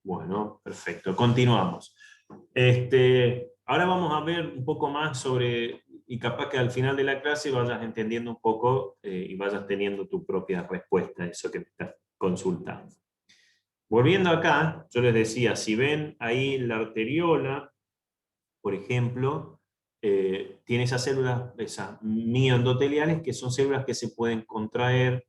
Bueno, perfecto. Continuamos. Ahora vamos a ver un poco más sobre, y capaz que al final de la clase vayas entendiendo un poco y vayas teniendo tu propia respuesta a eso que me estás consultando. Volviendo acá, yo les decía, si ven ahí la arteriola, por ejemplo, tiene esas células, esas mioendoteliales, que son células que se pueden contraer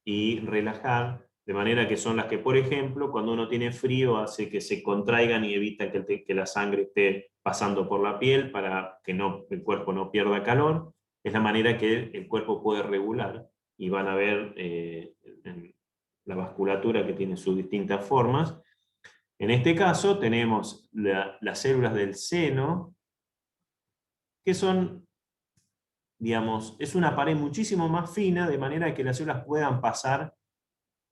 y relajar, de manera que son las que, por ejemplo, cuando uno tiene frío, hace que se contraigan y evita que la sangre esté pasando por la piel para que el cuerpo no pierda calor. Es la manera que el cuerpo puede regular, y van a ver en la vasculatura que tiene sus distintas formas. En este caso tenemos las células del seno, que son, digamos, es una pared muchísimo más fina, de manera que las células puedan pasar,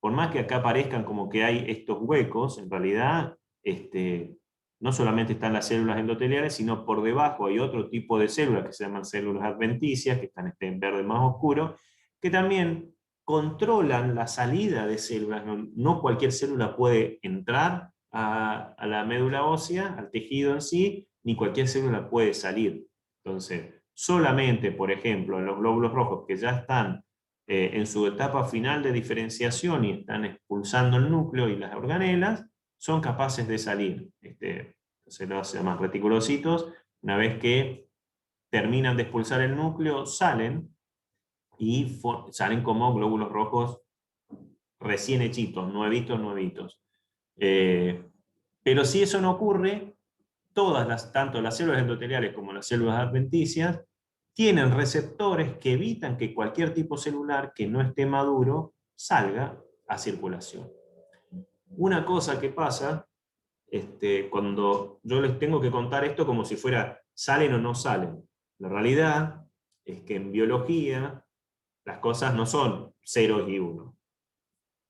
por más que acá parezcan como que hay estos huecos, en realidad no solamente están las células endoteliales, sino por debajo hay otro tipo de células que se llaman células adventicias, que están en verde más oscuro, que también controlan la salida de células. No cualquier célula puede entrar a la médula ósea, al tejido en sí, ni cualquier célula puede salir. Entonces, solamente, por ejemplo, en los glóbulos rojos que ya están en su etapa final de diferenciación y están expulsando el núcleo y las organelas, son capaces de salir. Se llaman reticulocitos. Una vez que terminan de expulsar el núcleo, salen y salen como glóbulos rojos recién hechitos, nuevitos. Pero si eso no ocurre, tanto las células endoteliales como las células adventicias, tienen receptores que evitan que cualquier tipo celular que no esté maduro salga a circulación. Una cosa que pasa, cuando yo les tengo que contar esto como si fuera salen o no salen, la realidad es que en biología las cosas no son ceros y uno.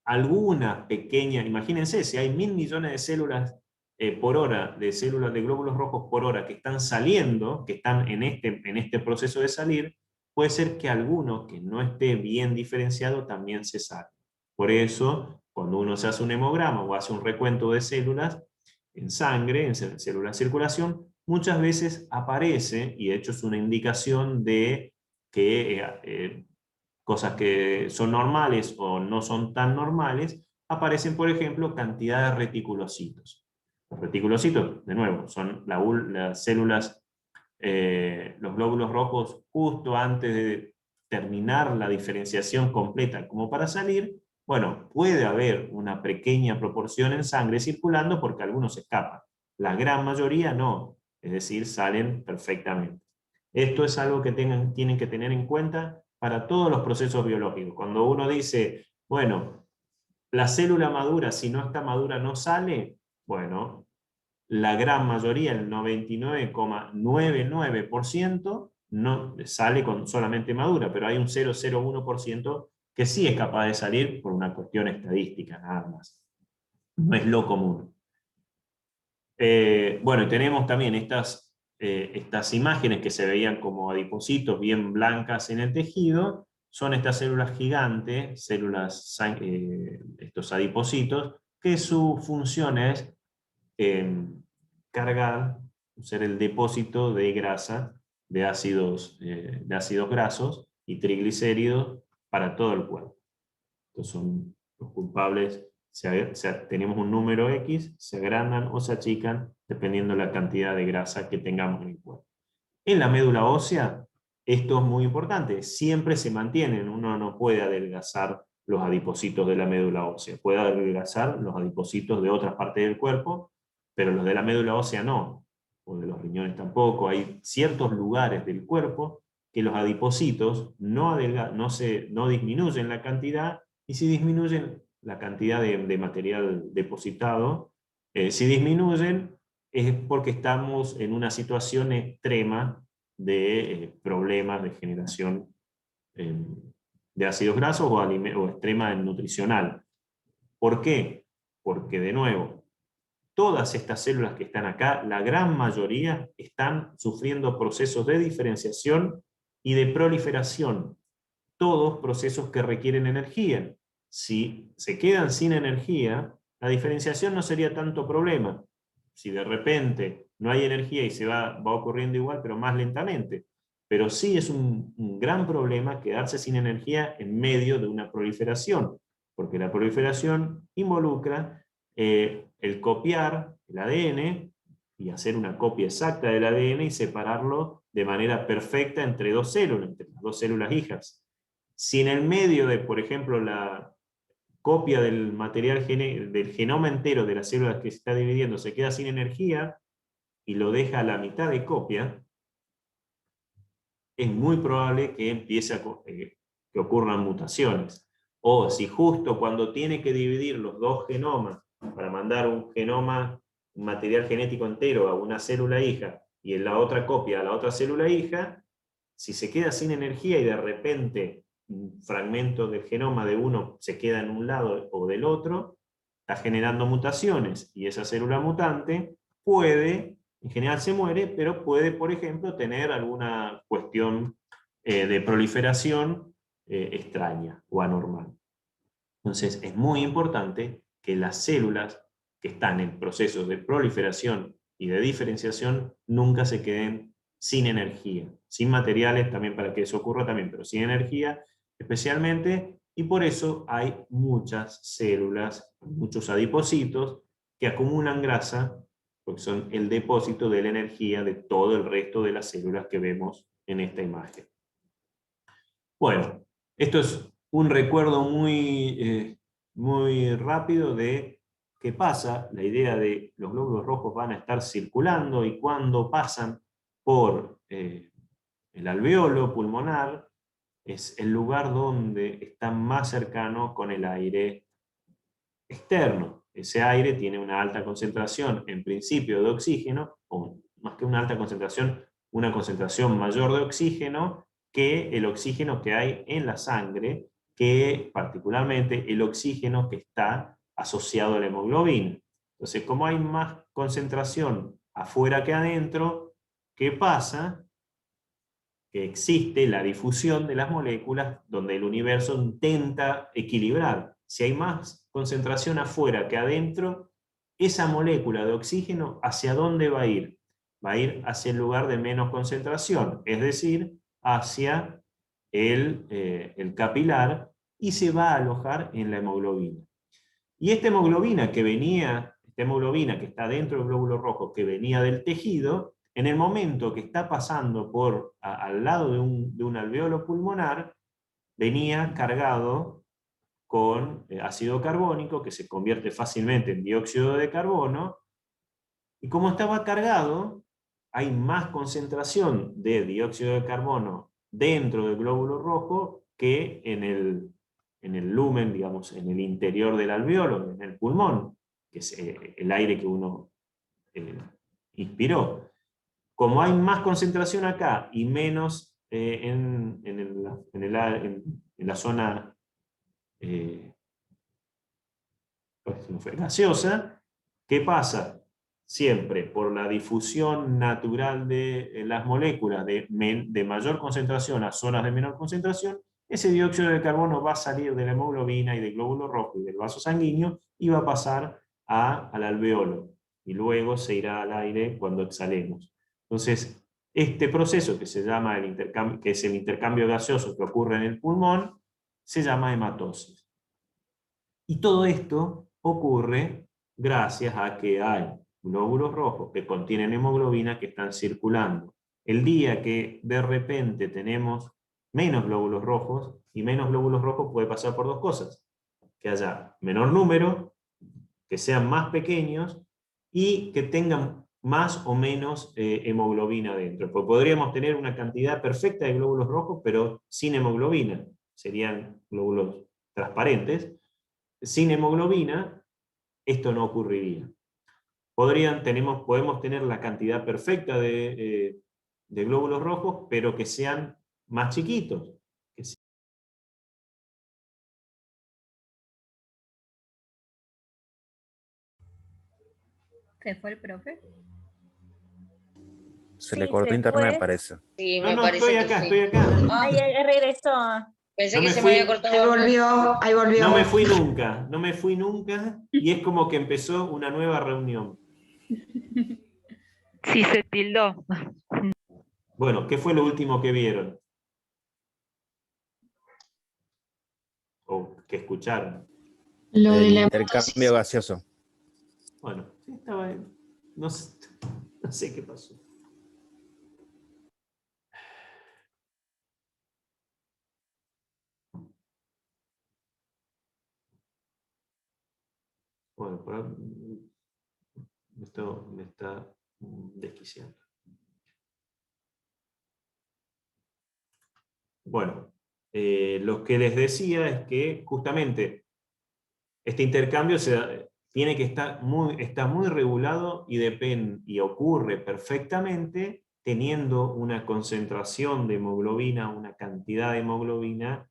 Alguna pequeña, imagínense, si hay 1.000 millones de células por hora, de células de glóbulos rojos por hora que están saliendo, que están en este proceso de salir, puede ser que alguno que no esté bien diferenciado también se salga. Por eso, cuando uno se hace un hemograma o hace un recuento de células en sangre, en células de circulación, muchas veces aparece, y de hecho es una indicación de que cosas que son normales o no son tan normales, aparecen, por ejemplo, cantidad de reticulocitos. Los reticulocitos, de nuevo, son las células, los glóbulos rojos justo antes de terminar la diferenciación completa como para salir. Bueno, puede haber una pequeña proporción en sangre circulando porque algunos escapan. La gran mayoría no, es decir, salen perfectamente. Esto es algo que tienen que tener en cuenta para todos los procesos biológicos. Cuando uno dice, bueno, la célula madura, si no está madura, no sale, bueno, la gran mayoría, el 99,99%, no sale solamente madura, pero hay un 0,01% que sí es capaz de salir por una cuestión estadística, nada más. No es lo común. Bueno, y tenemos también estas imágenes que se veían como adipocitos bien blancas en el tejido, son estas células gigantes, estos adipocitos, que su función es cargar, ser el depósito de grasa, de ácidos grasos y triglicéridos para todo el cuerpo. Estos son los culpables. Tenemos un número X, se agrandan o se achican dependiendo de la cantidad de grasa que tengamos en el cuerpo. En la médula ósea, esto es muy importante, siempre se mantienen, uno no puede adelgazar los adipocitos de la médula ósea, puede adelgazar los adipocitos de otras partes del cuerpo, pero los de la médula ósea no, o de los riñones tampoco. Hay ciertos lugares del cuerpo que los adipocitos no disminuyen la cantidad, y si disminuyen la cantidad de material depositado, si disminuyen, es porque estamos en una situación extrema de problemas de generación de ácidos grasos o extrema nutricional. ¿Por qué? Porque, de nuevo, todas estas células que están acá, la gran mayoría están sufriendo procesos de diferenciación y de proliferación, todos procesos que requieren energía. Si se quedan sin energía, la diferenciación no sería tanto problema. Si de repente no hay energía y se va ocurriendo igual, pero más lentamente. Pero sí es un gran problema quedarse sin energía en medio de una proliferación, porque la proliferación involucra el copiar el ADN y hacer una copia exacta del ADN y separarlo de manera perfecta entre dos células, entre las dos células hijas. Si en el medio de, por ejemplo, la copia del material del genoma entero de las células que se está dividiendo se queda sin energía y lo deja a la mitad de copia, es muy probable que empiece que ocurran mutaciones. O si justo cuando tiene que dividir los dos genomas para mandar un genoma, un material genético entero a una célula hija y en la otra copia a la otra célula hija, si se queda sin energía y de repente un fragmento del genoma de uno se queda en un lado o del otro, está generando mutaciones y esa célula mutante puede, en general se muere, pero puede, por ejemplo, tener alguna cuestión de proliferación extraña o anormal. Entonces es muy importante que las células que están en procesos de proliferación y de diferenciación nunca se queden sin energía, sin materiales también para que eso ocurra también, pero sin energía especialmente, y por eso hay muchas células, muchos adipocitos que acumulan grasa, porque son el depósito de la energía de todo el resto de las células que vemos en esta imagen. Bueno, esto es un recuerdo muy rápido de qué pasa. La idea de los glóbulos rojos van a estar circulando y cuando pasan por el alveolo pulmonar es el lugar donde están más cercanos con el aire externo. Ese aire tiene una alta concentración, en principio, de oxígeno, o más que una alta concentración, una concentración mayor de oxígeno que el oxígeno que hay en la sangre, que particularmente el oxígeno que está asociado a la hemoglobina. Entonces, como hay más concentración afuera que adentro, ¿qué pasa? Que existe la difusión de las moléculas donde el universo intenta equilibrar. Si hay más concentración afuera que adentro, esa molécula de oxígeno, ¿hacia dónde va a ir? Va a ir hacia el lugar de menos concentración, es decir, hacia el capilar, y se va a alojar en la hemoglobina. Y esta hemoglobina que está dentro del glóbulo rojo, que venía del tejido, en el momento que está pasando al lado de un alveolo pulmonar, venía cargado con ácido carbónico, que se convierte fácilmente en dióxido de carbono, y como estaba cargado, hay más concentración de dióxido de carbono dentro del glóbulo rojo que en el lumen, digamos, en el interior del alveolo, en el pulmón, que es el aire que uno inspiró. Como hay más concentración acá y menos en la zona gaseosa, ¿qué pasa? Siempre por la difusión natural de las moléculas de mayor concentración a zonas de menor concentración, ese dióxido de carbono va a salir de la hemoglobina y del glóbulo rojo y del vaso sanguíneo y va a pasar al alveolo. Y luego se irá al aire cuando exhalemos. Entonces, este proceso que se llama que es el intercambio gaseoso que ocurre en el pulmón, se llama hematosis. Y todo esto ocurre gracias a que hay glóbulos rojos que contienen hemoglobina que están circulando. El día que de repente tenemos menos glóbulos rojos, y menos glóbulos rojos puede pasar por dos cosas: que haya menor número, que sean más pequeños y que tengan más o menos hemoglobina dentro. Pues podríamos tener una cantidad perfecta de glóbulos rojos, pero sin hemoglobina. Serían glóbulos transparentes. Sin hemoglobina, esto no ocurriría. Podemos tener la cantidad perfecta de glóbulos rojos, pero que sean más chiquitos. ¿Se fue el profe? Se le cortó internet, parece. Sí, No, me no, parece estoy que acá, sí. estoy acá. Ah, Ay, regresó. Pensé No que me se me había fui, cortado. Ahí volvió. no me fui nunca, y es como que empezó una nueva reunión. Sí, se tildó. Bueno, ¿qué fue lo último que vieron? O que escucharon. Lo de El la intercambio gaseoso. Bueno, sí, estaba bien. No sé, no sé qué pasó. Bueno, por ahora esto me está desquiciando. Bueno, lo que les decía es que justamente este intercambio tiene que está muy regulado y ocurre perfectamente teniendo una concentración de hemoglobina, una cantidad de hemoglobina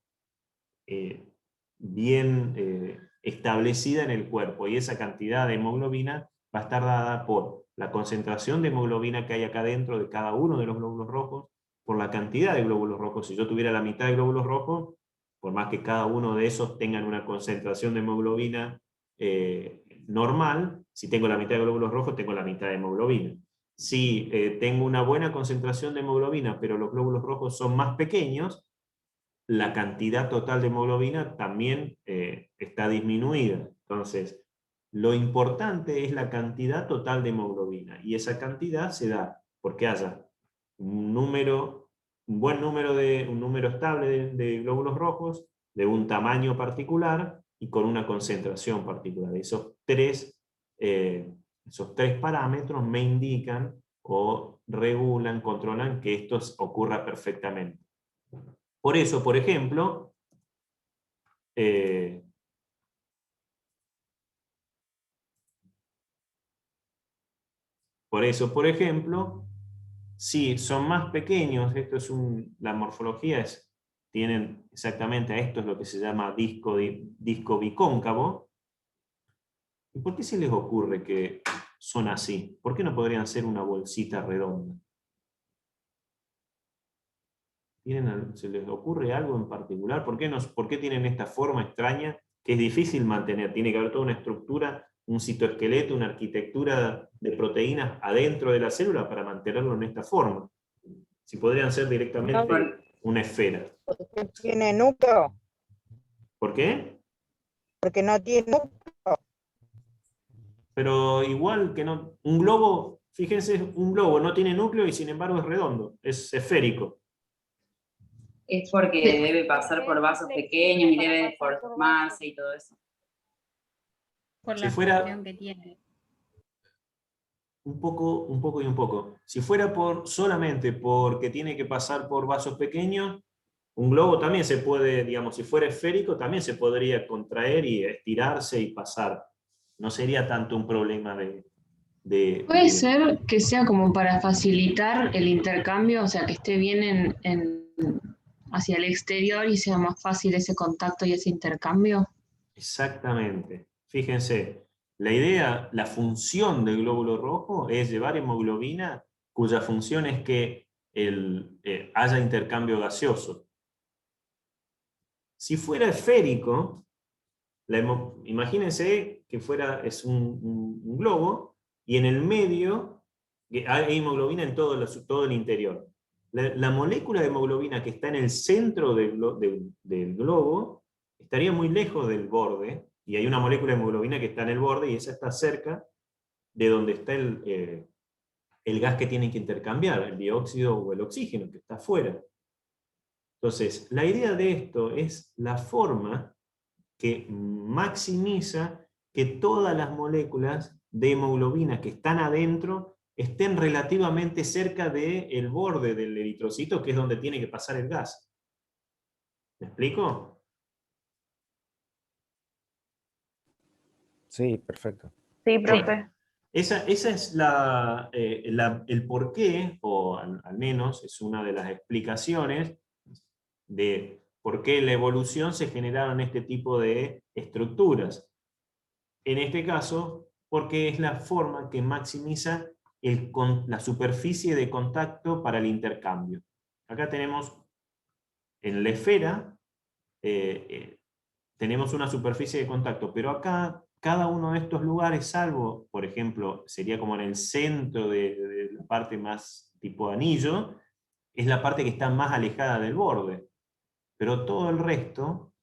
bien establecida en el cuerpo, y esa cantidad de hemoglobina va a estar dada por la concentración de hemoglobina que hay acá dentro de cada uno de los glóbulos rojos, por la cantidad de glóbulos rojos. Si yo tuviera la mitad de glóbulos rojos, por más que cada uno de esos tengan una concentración de hemoglobina normal, si tengo la mitad de glóbulos rojos, tengo la mitad de hemoglobina. Si tengo una buena concentración de hemoglobina, pero los glóbulos rojos son más pequeños, la cantidad total de hemoglobina también está disminuida. Entonces, lo importante es la cantidad total de hemoglobina, y esa cantidad se da porque haya un número estable de glóbulos rojos, de un tamaño particular y con una concentración particular. Esos tres parámetros me indican o regulan, controlan que esto ocurra perfectamente. Por eso, por ejemplo, si son más pequeños, la morfología tienen exactamente a esto, es lo que se llama disco bicóncavo. ¿Y por qué se les ocurre que son así? ¿Por qué no podrían ser una bolsita redonda? ¿Se les ocurre algo en particular? ¿Por qué tienen esta forma extraña que es difícil mantener? Tiene que haber toda una estructura, un citoesqueleto, una arquitectura de proteínas adentro de la célula para mantenerlo en esta forma. Si podrían ser directamente una esfera. Porque tiene núcleo. ¿Por qué? Porque no tiene núcleo. Pero igual que no... Un globo, fíjense, un globo no tiene núcleo y sin embargo es redondo, es esférico. Es porque debe pasar por vasos pequeños y debe deformarse y todo eso. Por Si la fuera función que tiene. un poco y un poco. Si fuera solamente porque tiene que pasar por vasos pequeños, un globo también se puede, digamos, si fuera esférico, también se podría contraer y estirarse y pasar. No sería tanto un problema Puede ser que sea como para facilitar el intercambio, o sea, que esté bien hacia el exterior y sea más fácil ese contacto y ese intercambio. Exactamente. Fíjense, la función del glóbulo rojo es llevar hemoglobina cuya función es que haya intercambio gaseoso. Si fuera esférico, imagínense que es un globo y en el medio hay hemoglobina en todo el interior. La molécula de hemoglobina que está en el centro del globo estaría muy lejos del borde, y hay una molécula de hemoglobina que está en el borde y esa está cerca de donde está el gas que tienen que intercambiar, el dióxido o el oxígeno que está afuera. Entonces, la idea de esto es la forma que maximiza que todas las moléculas de hemoglobina que están adentro estén relativamente cerca del borde del eritrocito, que es donde tiene que pasar el gas. ¿Me explico? Sí, perfecto. Sí, profe. Esa es el porqué, o al menos es una de las explicaciones de por qué en la evolución se generaron este tipo de estructuras. En este caso, porque es la forma que maximiza la superficie de contacto para el intercambio. Acá tenemos en la esfera, tenemos una superficie de contacto, pero acá, cada uno de estos lugares, salvo, por ejemplo, sería como en el centro de la parte más tipo anillo, es la parte que está más alejada del borde. Pero todo el resto,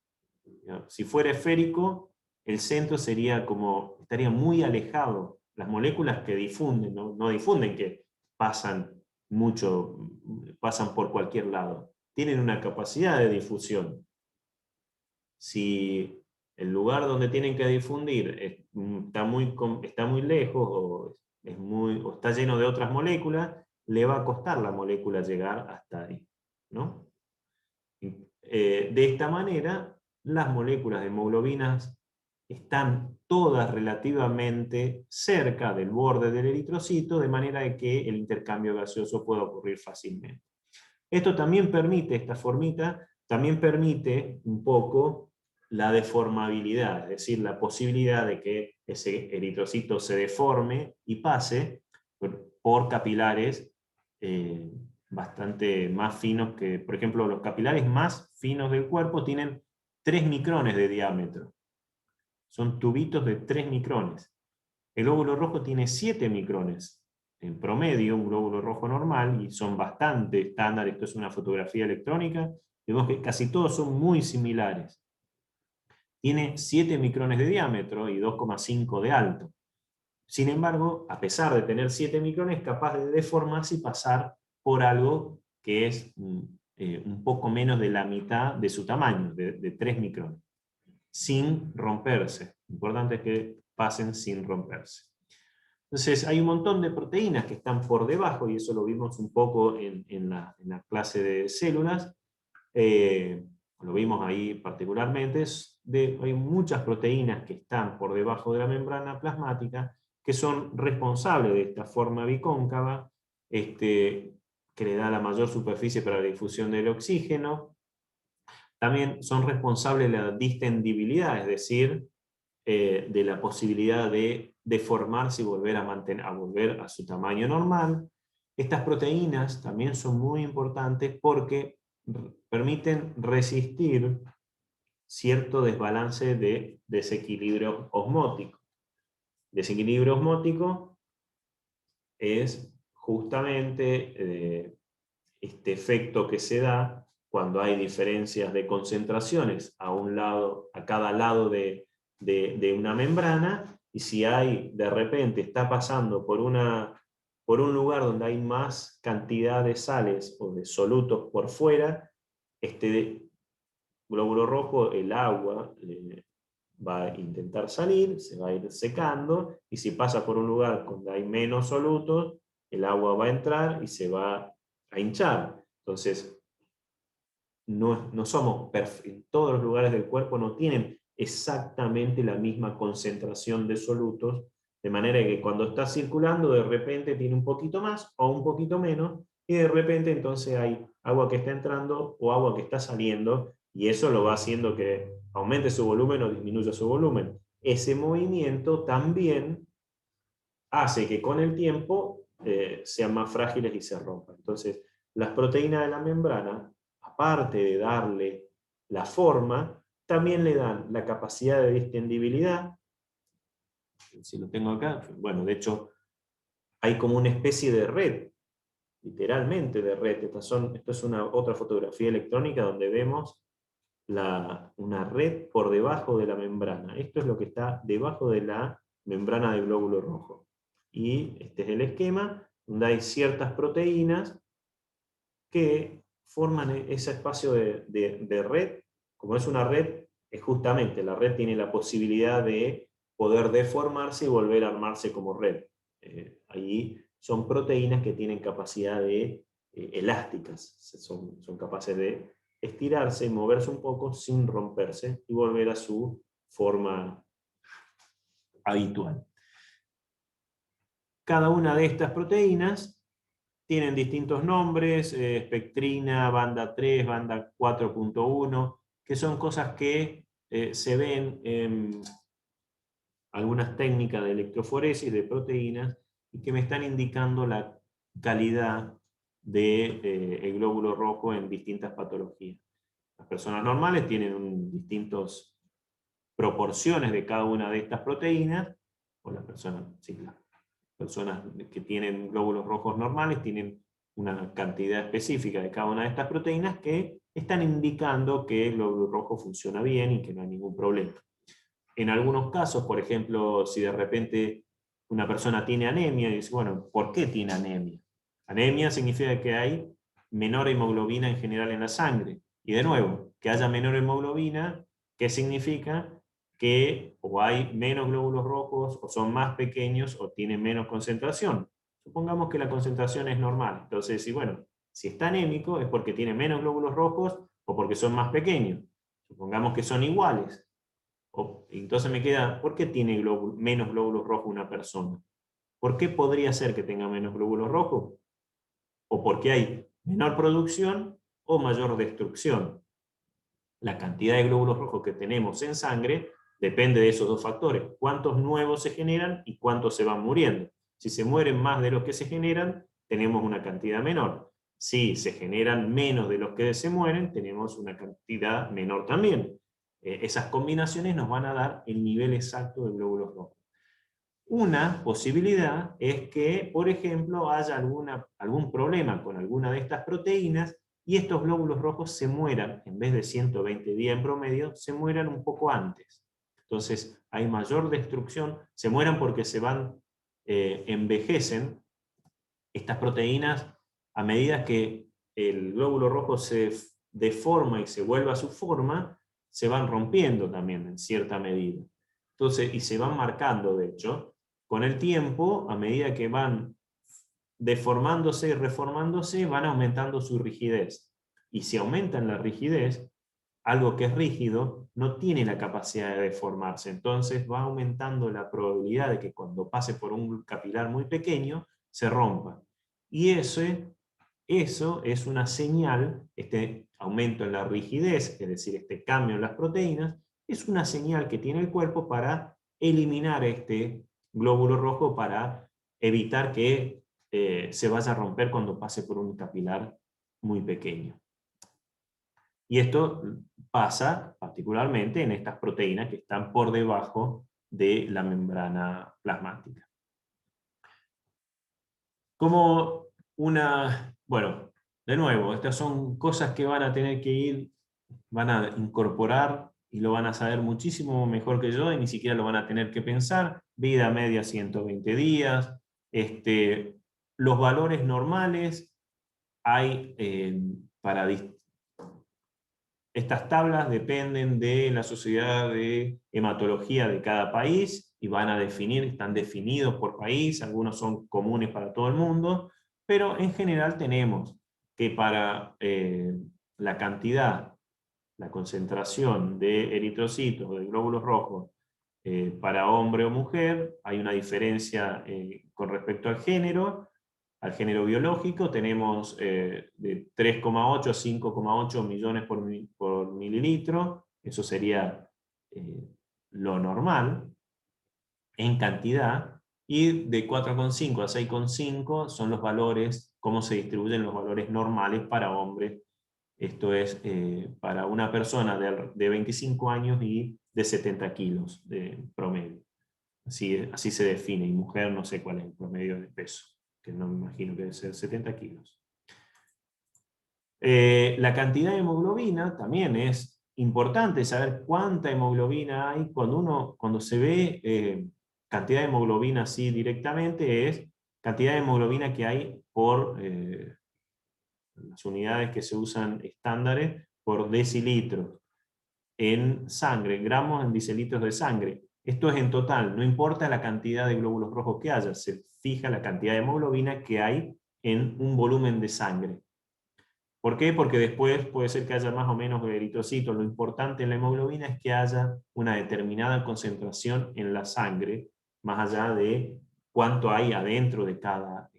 si fuera esférico, el centro sería como, estaría muy alejado. Las moléculas que difunden, no difunden que pasan mucho, pasan por cualquier lado. Tienen una capacidad de difusión. Si el lugar donde tienen que difundir está muy lejos o está lleno de otras moléculas, le va a costar la molécula llegar hasta ahí, ¿no? De esta manera, las moléculas de hemoglobinas están todas relativamente cerca del borde del eritrocito, de manera de que el intercambio gaseoso pueda ocurrir fácilmente. Esto también permite, esta formita, también permite un poco la deformabilidad, es decir, la posibilidad de que ese eritrocito se deforme y pase por capilares bastante más finos que, por ejemplo, los capilares más finos del cuerpo tienen 3 micrones de diámetro. Son tubitos de 3 micrones. El glóbulo rojo tiene 7 micrones. En promedio, un glóbulo rojo normal, y son bastante estándar, esto es una fotografía electrónica, vemos que casi todos son muy similares. Tiene 7 micrones de diámetro y 2,5 de alto. Sin embargo, a pesar de tener 7 micrones, es capaz de deformarse y pasar por algo que es un poco menos de la mitad de su tamaño, de 3 micrones, sin romperse. Lo importante es que pasen sin romperse. Entonces, hay un montón de proteínas que están por debajo, y eso lo vimos un poco en la clase de células. Lo vimos ahí particularmente. Hay muchas proteínas que están por debajo de la membrana plasmática, que son responsables de esta forma bicóncava, que le da la mayor superficie para la difusión del oxígeno. También son responsables de la distendibilidad, es decir, de la posibilidad de deformarse y volver a volver a su tamaño normal. Estas proteínas también son muy importantes porque permiten resistir cierto desbalance de desequilibrio osmótico. Desequilibrio osmótico es justamente este efecto que se da cuando hay diferencias de concentraciones a cada lado de una membrana, y si de repente está pasando por un lugar donde hay más cantidad de sales o de solutos por fuera, este glóbulo rojo, el agua, va a intentar salir, se va a ir secando, y si pasa por un lugar donde hay menos solutos, el agua va a entrar y se va a hinchar. Entonces, no somos perfectos. Todos los lugares del cuerpo no tienen exactamente la misma concentración de solutos, de manera que cuando está circulando, de repente tiene un poquito más o un poquito menos, y de repente entonces hay agua que está entrando o agua que está saliendo, y eso lo va haciendo que aumente su volumen o disminuya su volumen. Ese movimiento también hace que con el tiempo sean más frágiles y se rompan. Entonces, las proteínas de la membrana, aparte de darle la forma, también le dan la capacidad de distendibilidad. Si lo tengo acá, bueno, de hecho, hay como una especie de red, literalmente de red. Esto es otra fotografía electrónica donde vemos una red por debajo de la membrana. Esto es lo que está debajo de la membrana del glóbulo rojo. Y este es el esquema, donde hay ciertas proteínas que forman ese espacio de red. Como es una red, justamente la red tiene la posibilidad de poder deformarse y volver a armarse como red. Ahí son proteínas que tienen capacidad elásticas, son capaces de estirarse y moverse un poco sin romperse y volver a su forma habitual. Cada una de estas proteínas tienen distintos nombres, espectrina, banda 3, banda 4.1, que son cosas que se ven en algunas técnicas de electroforesis de proteínas y que me están indicando la calidad del glóbulo rojo en distintas patologías. Las personas normales tienen distintas proporciones de cada una de estas proteínas, o las personas que tienen glóbulos rojos normales tienen una cantidad específica de cada una de estas proteínas que están indicando que el glóbulo rojo funciona bien y que no hay ningún problema. En algunos casos, por ejemplo, si de repente una persona tiene anemia, y dice, bueno, ¿por qué tiene anemia? Anemia significa que hay menor hemoglobina en general en la sangre. Y de nuevo, que haya menor hemoglobina, ¿qué significa? Que o hay menos glóbulos rojos, o son más pequeños, o tienen menos concentración. Supongamos que la concentración es normal. Entonces, si está anémico es porque tiene menos glóbulos rojos o porque son más pequeños. Supongamos que son iguales. Entonces me queda, ¿por qué tiene menos glóbulos rojos una persona? ¿Por qué podría ser que tenga menos glóbulos rojos? O porque hay menor producción o mayor destrucción. La cantidad de glóbulos rojos que tenemos en sangre depende de esos dos factores. Cuántos nuevos se generan y cuántos se van muriendo. Si se mueren más de los que se generan, tenemos una cantidad menor. Si se generan menos de los que se mueren, tenemos una cantidad menor también. Esas combinaciones nos van a dar el nivel exacto de glóbulos rojos. Una posibilidad es que, por ejemplo, haya algún problema con alguna de estas proteínas y estos glóbulos rojos se mueran, en vez de 120 días en promedio, se mueran un poco antes. Entonces hay mayor destrucción, se mueran porque envejecen estas proteínas a medida que el glóbulo rojo se deforma y se vuelve a su forma, se van rompiendo también en cierta medida. Entonces, y se van marcando, de hecho, con el tiempo, a medida que van deformándose y reformándose, van aumentando su rigidez. Y si aumentan la rigidez, algo que es rígido no tiene la capacidad de deformarse. Entonces va aumentando la probabilidad de que cuando pase por un capilar muy pequeño, se rompa. Y eso es una señal, este aumento en la rigidez, es decir, este cambio en las proteínas, es una señal que tiene el cuerpo para eliminar este glóbulo rojo, para evitar que se vaya a romper cuando pase por un capilar muy pequeño. Y esto pasa particularmente en estas proteínas que están por debajo de la membrana plasmática. Bueno, de nuevo, estas son cosas que van a tener que van a incorporar y lo van a saber muchísimo mejor que yo y ni siquiera lo van a tener que pensar. Vida media 120 días, los valores normales hay para estas tablas dependen de la Sociedad de Hematología de cada país y están definidos por país, algunos son comunes para todo el mundo, pero en general tenemos que para la cantidad, la concentración de eritrocitos, de glóbulos rojos, para hombre o mujer, hay una diferencia con respecto al género biológico, tenemos de 3,8 a 5,8 millones por mililitro, eso sería lo normal, en cantidad, y de 4,5 a 6,5 son los valores, cómo se distribuyen los valores normales para hombres. Esto es para una persona de 25 años y de 70 kilos de promedio. Así se define, y mujer no sé cuál es el promedio de peso, que no me imagino que debe ser 70 kilos. La cantidad de hemoglobina también es importante saber cuánta hemoglobina hay. Cuando se ve cantidad de hemoglobina así directamente, es cantidad de hemoglobina que hay por las unidades que se usan estándares por decilitros en sangre, gramos en decilitros de sangre. Esto es en total, no importa la cantidad de glóbulos rojos que haya, se fija la cantidad de hemoglobina que hay en un volumen de sangre. ¿Por qué? Porque después puede ser que haya más o menos eritrocitos. Lo importante en la hemoglobina es que haya una determinada concentración en la sangre, más allá de cuánto hay adentro de cada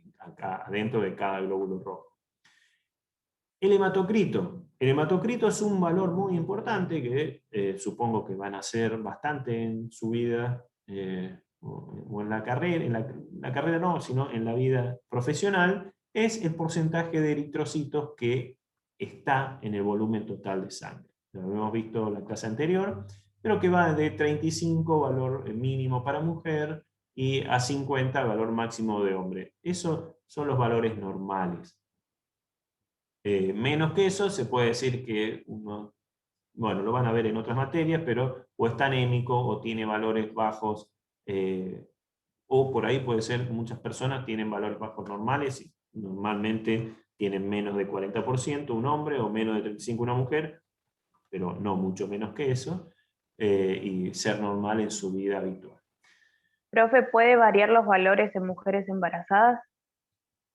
glóbulo rojo. El hematocrito. El hematocrito es un valor muy importante que supongo que van a hacer bastante en su vida, o en la carrera, la carrera no, sino en la vida profesional. Es el porcentaje de eritrocitos que está en el volumen total de sangre. lo hemos visto en la clase anterior, pero que va de 35, valor mínimo para mujer, y a 50, valor máximo de hombre. Esos son los valores normales. Menos que eso, se puede decir que uno, bueno, lo van a ver en otras materias, pero o está anémico o tiene valores bajos, o por ahí puede ser, muchas personas tienen valores bajos normales, y normalmente tienen menos de 40% un hombre o menos de 35% una mujer, pero no mucho menos que eso, y ser normal en su vida habitual. Profe, ¿puede variar los valores en mujeres embarazadas?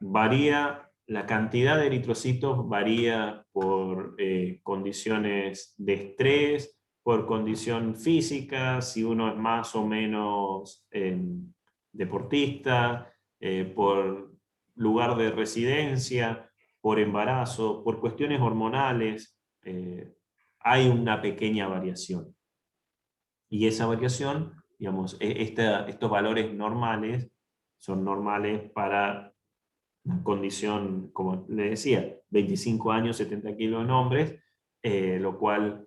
Varía, la cantidad de eritrocitos varía por condiciones de estrés, por condición física, si uno es más o menos deportista, por lugar de residencia, por embarazo, por cuestiones hormonales, hay una pequeña variación. Y esa variación, digamos, estos valores normales son normales para una condición, como le decía, 25 años, 70 kilos en hombres, lo cual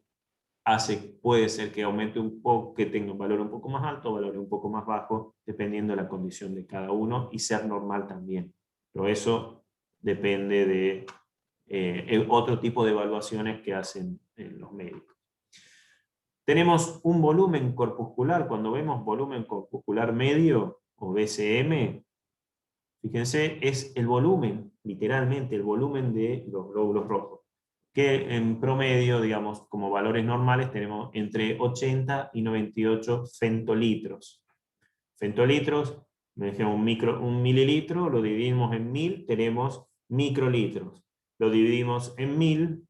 puede ser que aumente un poco, que tenga un valor un poco más alto, valor un poco más bajo, dependiendo de la condición de cada uno, y ser normal también. Pero eso depende de otro tipo de evaluaciones que hacen los médicos. Tenemos un volumen corpuscular. Cuando vemos volumen corpuscular medio, o BCM, fíjense, es el volumen, literalmente, el volumen de los glóbulos rojos, que en promedio, digamos, como valores normales, tenemos entre 80 y 98 femtolitros. Femtolitros, me dije un mililitro, lo dividimos en 1000, tenemos microlitros. Lo dividimos en 1000,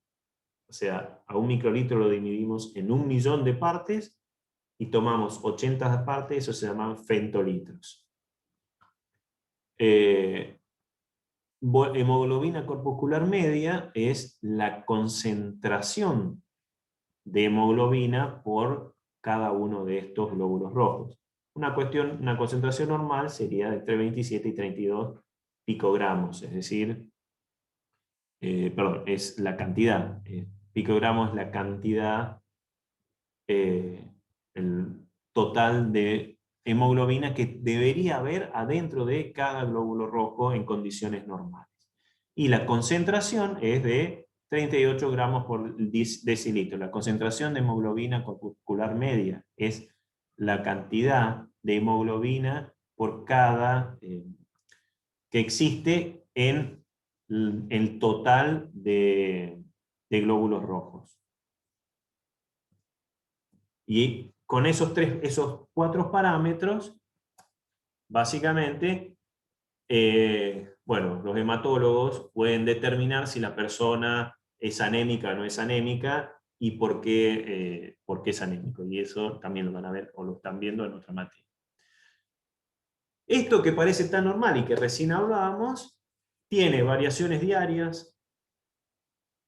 o sea, a un microlitro lo dividimos en 1.000.000 de partes, y tomamos 80 partes, eso se llaman femtolitros. Hemoglobina corpuscular media es la concentración de hemoglobina por cada uno de estos glóbulos rojos. Una concentración normal sería de entre 27 y 32 picogramos, es decir, perdón, es la cantidad. Picogramos es la cantidad, el total de hemoglobina que debería haber adentro de cada glóbulo rojo en condiciones normales. Y la concentración es de 38 gramos por decilitro. La concentración de hemoglobina corpuscular media es la cantidad de hemoglobina por cada que existe en el total de glóbulos rojos. Y con esos 4 parámetros, básicamente, bueno, los hematólogos pueden determinar si la persona es anémica o no es anémica, y por qué es anémico. Y eso también lo van a ver, o lo están viendo en otra materia. Esto que parece tan normal y que recién hablábamos, tiene variaciones diarias.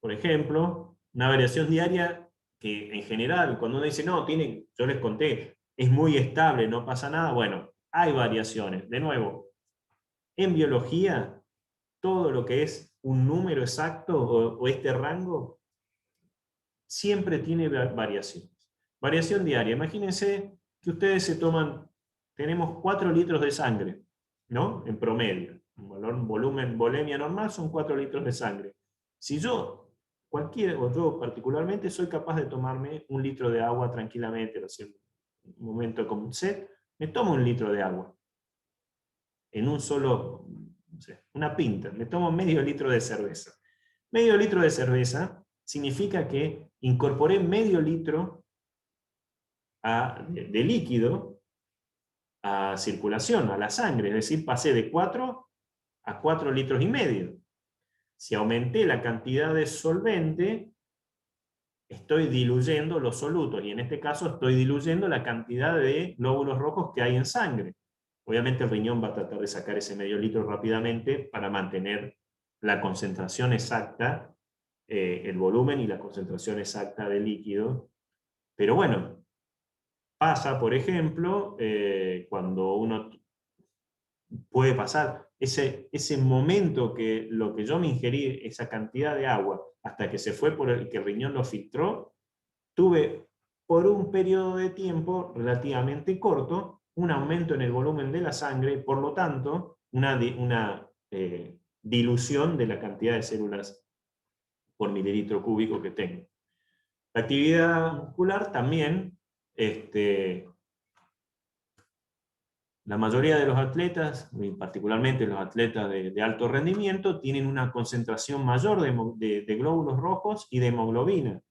Por ejemplo, una variación diaria que en general, cuando uno dice, no, yo les conté, es muy estable, no pasa nada. Bueno, hay variaciones. De nuevo, en biología, todo lo que es un número exacto o este rango, siempre tiene variaciones. Variación diaria. Imagínense que ustedes tenemos 4 litros de sangre, ¿no? En promedio. Un volumen, volemia normal son 4 litros de sangre. Si yo particularmente soy capaz de tomarme 1 litro de agua tranquilamente, en un momento con sed, me tomo 1 litro de agua. En un solo, no sé, una pinta, me tomo medio litro de cerveza. Medio litro de cerveza significa que incorporé medio litro de líquido a circulación, a la sangre, es decir, pasé de 4 a 4 litros y medio. Si aumenté la cantidad de solvente, estoy diluyendo los solutos, y en este caso estoy diluyendo la cantidad de glóbulos rojos que hay en sangre. Obviamente el riñón va a tratar de sacar ese medio litro rápidamente para mantener la concentración exacta, el volumen y la concentración exacta de líquido. Pero bueno, pasa, por ejemplo, cuando uno puede pasar ese momento que lo que yo me ingerí, esa cantidad de agua, hasta que se fue que el riñón lo filtró, tuve por un periodo de tiempo relativamente corto un aumento en el volumen de la sangre, por lo tanto, una dilución de la cantidad de células por mililitro cúbico que tengo. La actividad muscular también, la mayoría de los atletas, y particularmente los atletas de alto rendimiento, tienen una concentración mayor de glóbulos rojos y de hemoglobina.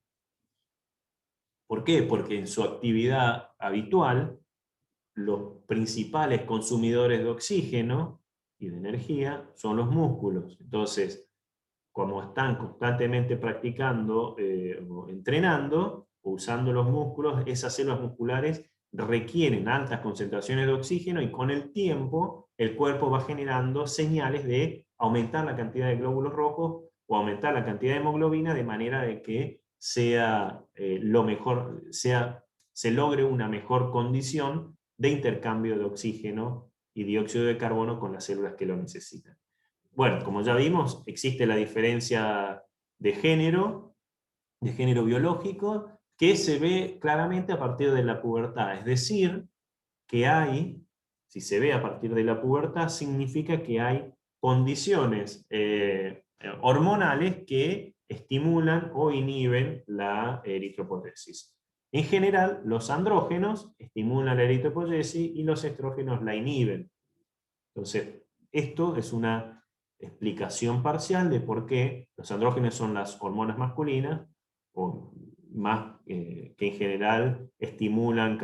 ¿Por qué? Porque en su actividad habitual, los principales consumidores de oxígeno y de energía son los músculos. Entonces, como están constantemente practicando o entrenando, o usando los músculos, esas células musculares requieren altas concentraciones de oxígeno y con el tiempo el cuerpo va generando señales de aumentar la cantidad de glóbulos rojos o aumentar la cantidad de hemoglobina de manera de que sea se logre una mejor condición de intercambio de oxígeno y dióxido de carbono con las células que lo necesitan. Bueno, como ya vimos, existe la diferencia de género biológico, que se ve claramente a partir de la pubertad. Es decir, que hay, si se ve a partir de la pubertad, significa que hay condiciones hormonales que estimulan o inhiben la eritropoyesis. En general, los andrógenos estimulan la eritropoyesis y los estrógenos la inhiben. Entonces, esto es una explicación parcial de por qué los andrógenos son las hormonas masculinas, o más que en general estimulan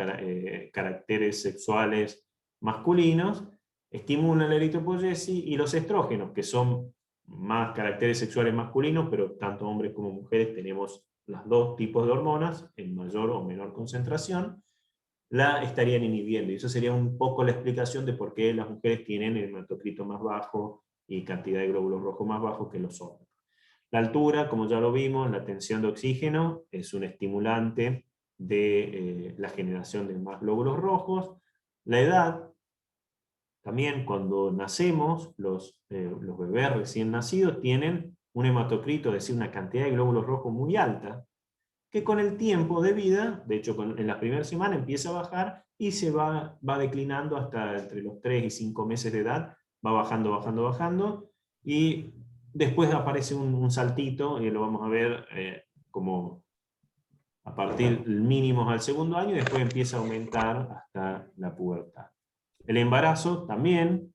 caracteres sexuales masculinos, estimulan la eritropoyesis, y los estrógenos, que son más caracteres sexuales masculinos, pero tanto hombres como mujeres tenemos los dos tipos de hormonas, en mayor o menor concentración, la estarían inhibiendo. Y eso sería un poco la explicación de por qué las mujeres tienen el hematocrito más bajo y cantidad de glóbulos rojos más bajo que los hombres. La altura, como ya lo vimos, la tensión de oxígeno es un estimulante de la generación de más glóbulos rojos. La edad, también cuando nacemos, los bebés recién nacidos tienen un hematocrito, es decir, una cantidad de glóbulos rojos muy alta, que con el tiempo de vida, de hecho en la primera semana empieza a bajar y se va declinando hasta entre los 3 y 5 meses de edad, va bajando, bajando, bajando, y después aparece un saltito, y lo vamos a ver como a partir mínimos al segundo año, y después empieza a aumentar hasta la pubertad. El embarazo también,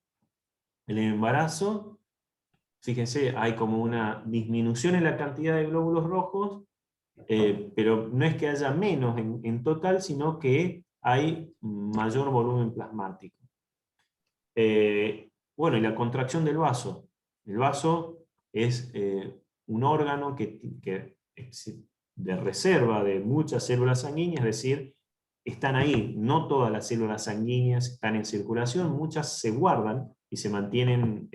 fíjense, hay como una disminución en la cantidad de glóbulos rojos, pero no es que haya menos en total, sino que hay mayor volumen plasmático. Bueno, y la contracción del vaso. El vaso es un órgano que de reserva de muchas células sanguíneas, es decir, están ahí, no todas las células sanguíneas están en circulación, muchas se guardan y se mantienen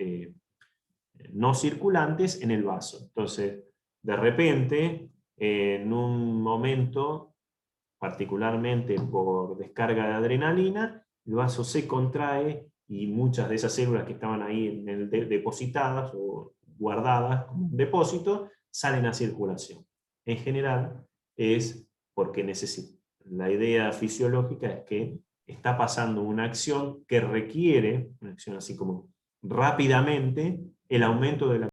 no circulantes en el vaso. Entonces, de repente, en un momento, particularmente por descarga de adrenalina, el vaso se contrae y muchas de esas células que estaban ahí depositadas o guardadas como un depósito, salen a circulación. En general es porque la idea fisiológica es que está pasando una acción que requiere, una acción así como rápidamente, el aumento de la